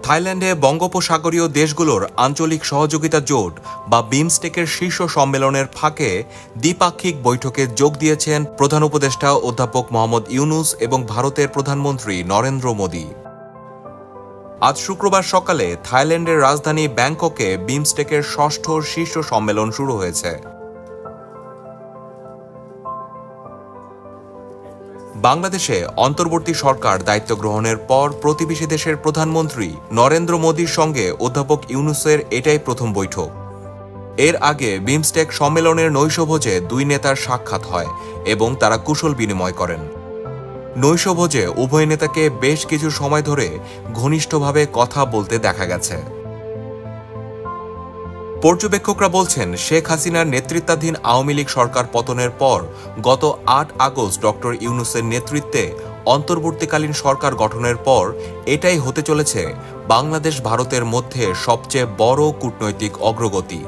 থাইল্যান্ডে বঙ্গোপসাগরীয় দেশগুলোর আঞ্চলিক সহযোগিতা জোট বা বিমস্টেকের শীর্ষ সম্মেলনের ফাঁকে দ্বিপাক্ষিক বৈঠকে যোগ দিয়েছেন প্রধান উপদেষ্টা অধ্যাপক মোহাম্মদ ইউনূস এবং ভারতের প্রধানমন্ত্রী নরেন্দ্র মোদি। আজ শুক্রবার সকালে থাইল্যান্ডের রাজধানী ব্যাংককে বিমস্টেকের ষষ্ঠ শীর্ষ সম্মেলন শুরু হয়েছে। বাংলাদেশে অন্তর্বর্তী সরকার দায়িত্ব গ্রহণের পর প্রতিবেশী দেশের প্রধানমন্ত্রী নরেন্দ্র মোদির সঙ্গে অধ্যাপক ইউনূসের এটাই প্রথম বৈঠক। এর আগে বিমস্টেক সম্মেলনের নৈশভোজে দুই নেতার সাক্ষাৎ হয় এবং তারা কুশল বিনিময় করেন। নৈশভোজে উভয় নেতাকে বেশ কিছু সময় ধরে ঘনিষ্ঠভাবে কথা বলতে দেখা গেছে। পর্যবেক্ষকরা বলছেন, শেখ হাসিনার নেতৃত্বাধীন আওয়ামী লীগ সরকার পতনের পর গত ৮ আগস্ট ডক্টর ইউনূসের নেতৃত্বে অন্তর্বর্তীকালীন সরকার গঠনের পর এটাই হতে চলেছে বাংলাদেশ ভারতের মধ্যে সবচেয়ে বড় কূটনৈতিক অগ্রগতি।